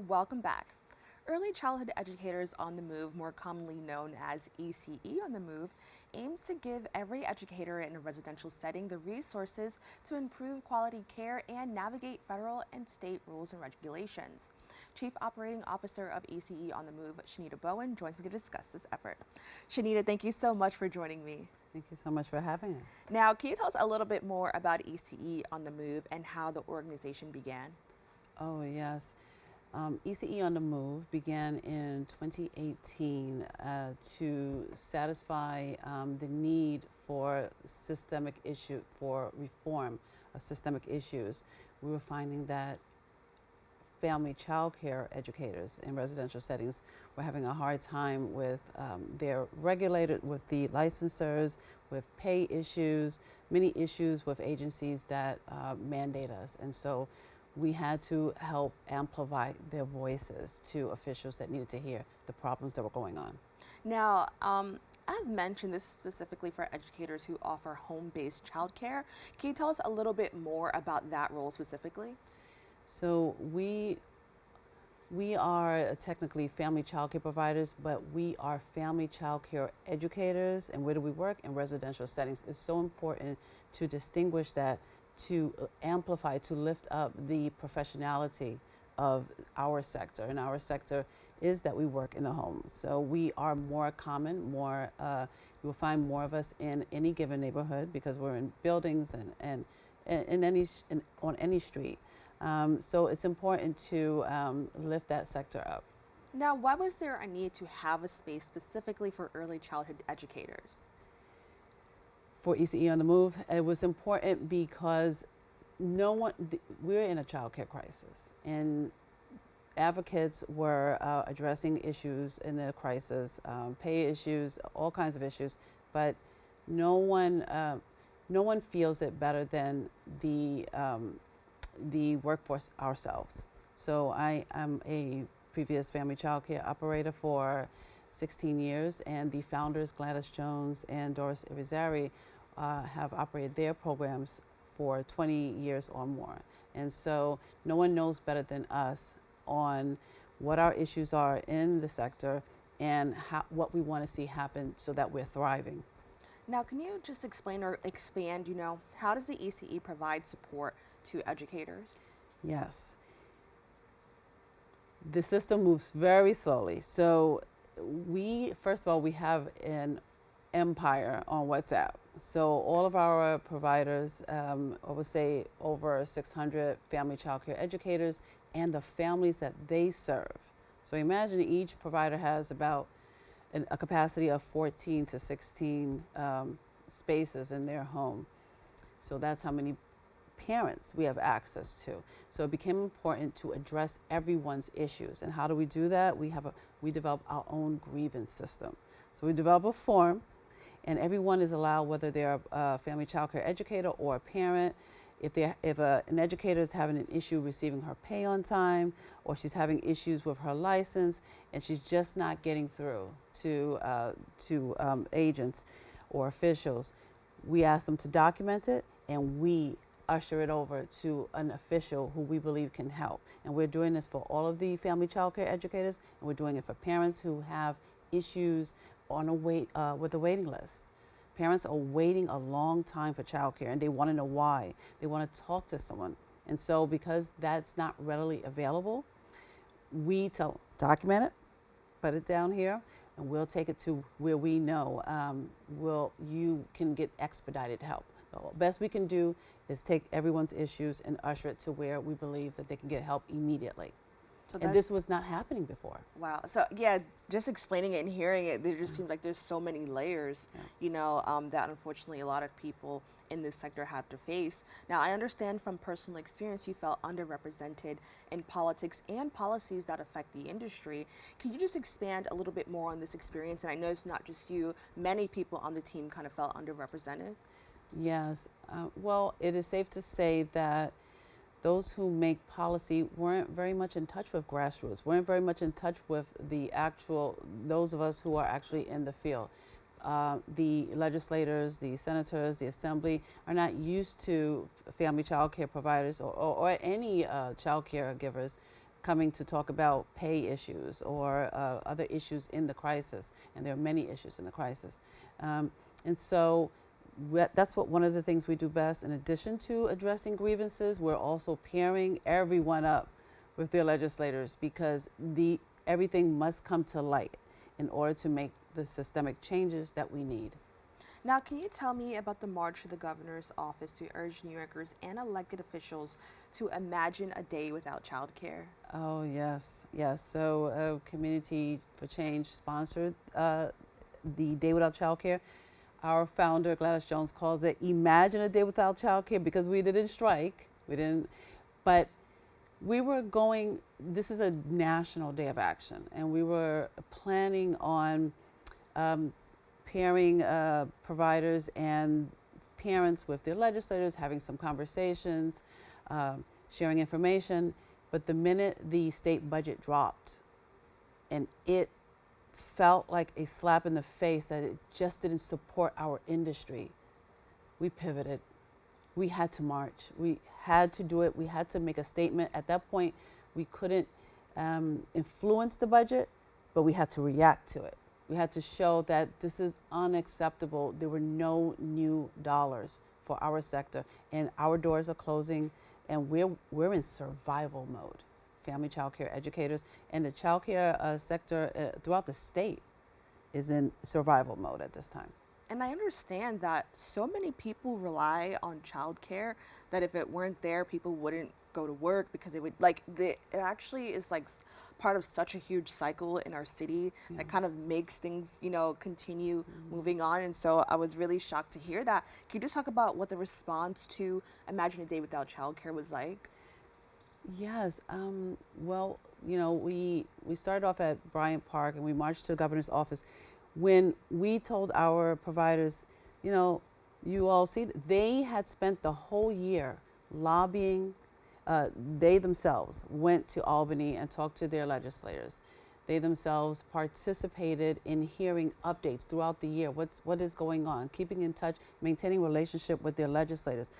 Welcome back. Early Childhood Educators on the Move, more commonly known as ECE on the Move, aims to give every educator in a residential setting the resources to improve quality care and navigate federal and state rules and regulations. Chief Operating Officer of ECE on the Move, Shanita Bowen, joins me to discuss this effort. Shanita, thank you so much for joining me. Thank you so much for having us. Now, can you tell us a little bit more about ECE on the Move and how the organization began? Oh, yes. ECE on the Move began in 2018 to satisfy the need for reform of systemic issues. We were finding that family child care educators in residential settings were having a hard time with they're regulated with the licensors, with pay issues, many issues with agencies that mandate us. And so we had to help amplify their voices to officials that needed to hear the problems that were going on. Now, as mentioned, this is specifically for educators who offer home-based childcare. Can you tell us a little bit more about that role specifically? So we are technically family childcare providers, but we are family childcare educators. And where do we work? In residential settings. It's so important to distinguish that, to amplify, to lift up the professionality of our sector. And our sector is that we work in the home. So we are more common, you will find more of us in any given neighborhood because we're in buildings and on any street. So it's important to lift that sector up. Now, why was there a need to have a space specifically for early childhood educators? For ECE on the Move, it was important because we're in a child care crisis, and advocates were addressing issues in the crisis, pay issues, all kinds of issues, but no one feels it better than the workforce ourselves. So I am a previous family child care operator for 16 years, and the founders, Gladys Jones and Doris Irizarry, have operated their programs for 20 years or more. And so no one knows better than us on what our issues are in the sector and what we want to see happen so that we're thriving. Now, can you just explain or expand, how does the ECE provide support to educators? Yes. The system moves very slowly. So first of all, we have an empire on WhatsApp. So all of our providers, I would say over 600 family child care educators and the families that they serve. So imagine each provider has about a capacity of 14 to 16 spaces in their home. So that's how many parents we have access to. So it became important to address everyone's issues. And how do we do that? We develop our own grievance system. So we develop a form, and everyone is allowed, whether they're a family child care educator or a parent, if an educator is having an issue receiving her pay on time, or she's having issues with her license and she's just not getting through to agents or officials, we ask them to document it, and we usher it over to an official who we believe can help. And we're doing this for all of the family child care educators, and we're doing it for parents who have issues on with a waiting list. Parents are waiting a long time for childcare, and they want to know why. They want to talk to someone. And so because that's not readily available, we document it, put it down here, and we'll take it to where we know you can get expedited help. The best we can do is take everyone's issues and usher it to where we believe that they can get help immediately. And this was not happening before. Wow. So yeah, just explaining it and hearing it, there just seems like there's so many layers, that unfortunately a lot of people in this sector have to face. Now, I understand from personal experience you felt underrepresented in politics and policies that affect the industry. Can you just expand a little bit more on this experience? And I know it's not just you, many people on the team kind of felt underrepresented. Yes. Well, it is safe to say that those who make policy weren't very much in touch with grassroots, weren't very much in touch with those of us who are actually in the field. The legislators, the senators, the assembly are not used to family child care providers or any child care givers coming to talk about pay issues or other issues in the crisis, and there are many issues in the crisis. And so that's what one of the things we do best. In addition to addressing grievances, we're also pairing everyone up with their legislators, because everything must come to light in order to make the systemic changes that we need. Now, can you tell me about the march to the governor's office to urge New Yorkers and elected officials to imagine a day without childcare? Oh, yes, yes. So, Community for Change sponsored the Day Without Childcare. Our founder, Gladys Jones, calls it Imagine a Day Without Childcare, because we didn't strike. But we were going, this is a national day of action, and we were planning on pairing providers and parents with their legislators, having some conversations, sharing information. But the minute the state budget dropped, and it felt like a slap in the face that it just didn't support our industry, we pivoted. We had to march. We had to do it. We had to make a statement. At that point, we couldn't influence the budget, but we had to react to it. We had to show that this is unacceptable. There were no new dollars for our sector, and our doors are closing, and we're in survival mode. Family child care educators and the child care sector throughout the state is in survival mode at this time. And I understand that so many people rely on childcare that if it weren't there, people wouldn't go to work, because it actually is like part of such a huge cycle in our city that kind of makes things, continue moving on. And so I was really shocked to hear that. Can you just talk about what the response to Imagine a Day Without Childcare was like? Yes. Well, we started off at Bryant Park and we marched to the governor's office. When we told our providers, you all see, they had spent the whole year lobbying. They themselves went to Albany and talked to their legislators. They themselves participated in hearing updates throughout the year. What is going on? Keeping in touch, maintaining relationship with their legislators.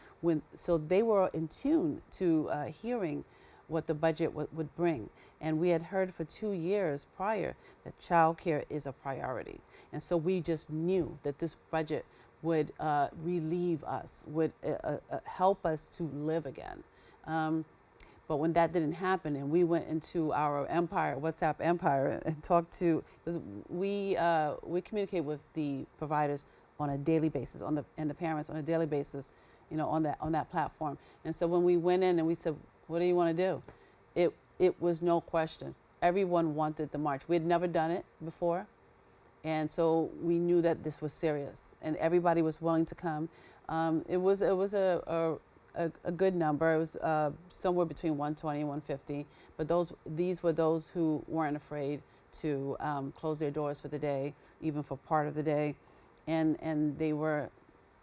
So they were in tune to hearing what the budget would bring. And we had heard for 2 years prior that child care is a priority. And so we just knew that this budget would relieve us, would help us to live again. But when that didn't happen, and we went into our empire, WhatsApp empire, and talked to, because we communicate with the providers on a daily basis, and the parents on a daily basis, on that platform. And so when we went in and we said, "What do you want to do?" It was no question. Everyone wanted the march. We had never done it before, and so we knew that this was serious, and everybody was willing to come. It was a good number. It was somewhere between 120 and 150. But these were those who weren't afraid to close their doors for the day, even for part of the day, and they were,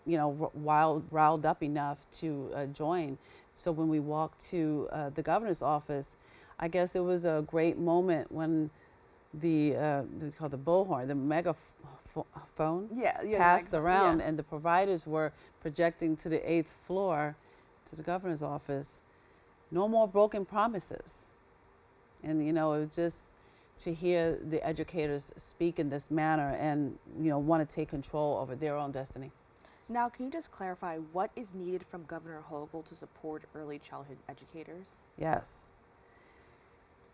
riled up enough to join. So when we walked to the governor's office, I guess it was a great moment when they call the bullhorn, the megaphone, passed around, and the providers were projecting to the 8th floor, to the governor's office, "No more broken promises." And it was just to hear the educators speak in this manner and want to take control over their own destiny. Now, can you just clarify what is needed from Governor Hochul to support early childhood educators? Yes.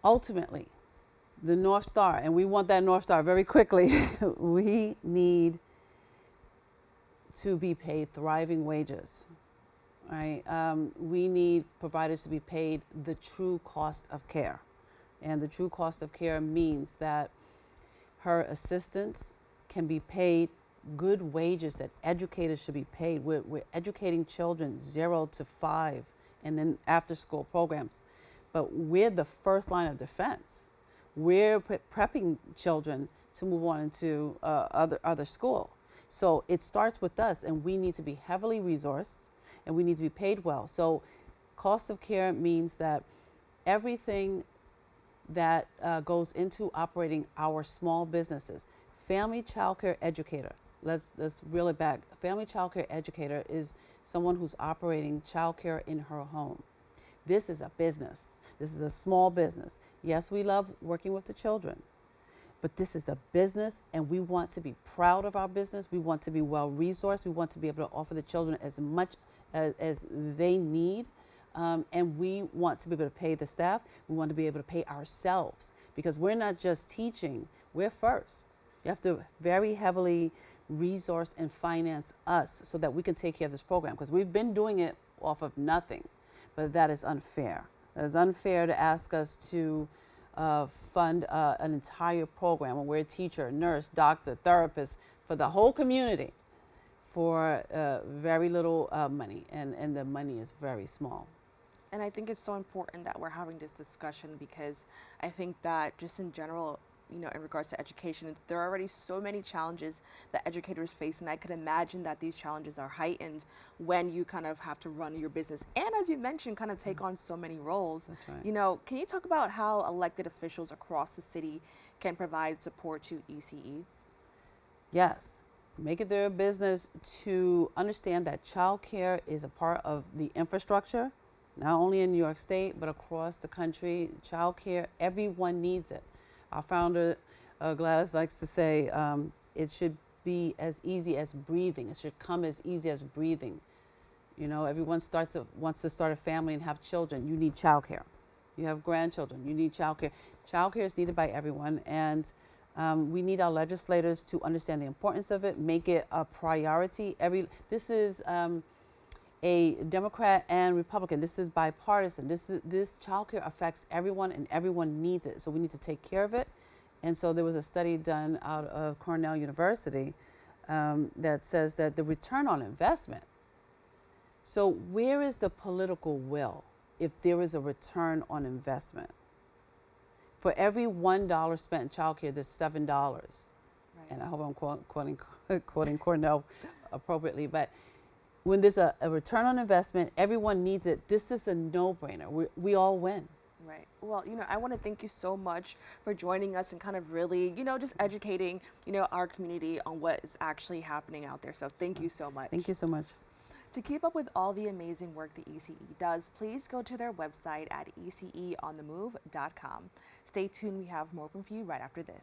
Ultimately, the North Star, and we want that North Star very quickly, we need to be paid thriving wages. Right? We need providers to be paid the true cost of care. And the true cost of care means that her assistants can be paid good wages that educators should be paid. We're educating children 0 to 5 and then after school programs. But we're the first line of defense. We're prepping children to move on into other school. So it starts with us, and we need to be heavily resourced, and we need to be paid well. So cost of care means that everything that goes into operating our small businesses. Family child care educator, let's reel it back. A family child care educator is someone who's operating child care in her home. This is a business. This is a small business. Yes, we love working with the children, but this is a business, and we want to be proud of our business. We want to be well resourced. We want to be able to offer the children as much as they need. And we want to be able to pay the staff. We want to be able to pay ourselves, because we're not just teaching, we're first. You have to very heavily resource and finance us so that we can take care of this program, because we've been doing it off of nothing. But that is unfair. It is unfair to ask us to fund an entire program where we're a teacher, nurse, doctor, therapist for the whole community for very little money, and the money is very small. And I think it's so important that we're having this discussion, because I think that just in general, in regards to education, there are already so many challenges that educators face, and I could imagine that these challenges are heightened when you kind of have to run your business, and as you mentioned, kind of take on so many roles. That's right. Can you talk about how elected officials across the city can provide support to ECE? Yes, make it their business to understand that childcare is a part of the infrastructure, not only in New York State, but across the country. Childcare, everyone needs it. Our founder, Gladys, likes to say it should be as easy as breathing. It should come as easy as breathing. Everyone wants to start a family and have children. You need childcare. You have grandchildren. You need childcare. Childcare is needed by everyone, and we need our legislators to understand the importance of it, make it a priority. This is a Democrat and Republican. This is bipartisan. This childcare affects everyone, and everyone needs it. So we need to take care of it. And so there was a study done out of Cornell University that says that the return on investment. So where is the political will if there is a return on investment? For every $1 spent in childcare, there's $7. Right. And I hope I'm quoting Cornell appropriately, but when there's a return on investment, everyone needs it. This is a no-brainer. We all win. Right. Well, I want to thank you so much for joining us and kind of really, just educating, our community on what is actually happening out there. So thank you so much. Thank you so much. To keep up with all the amazing work the ECE does, please go to their website at eceonthemove.com. Stay tuned. We have more for you right after this.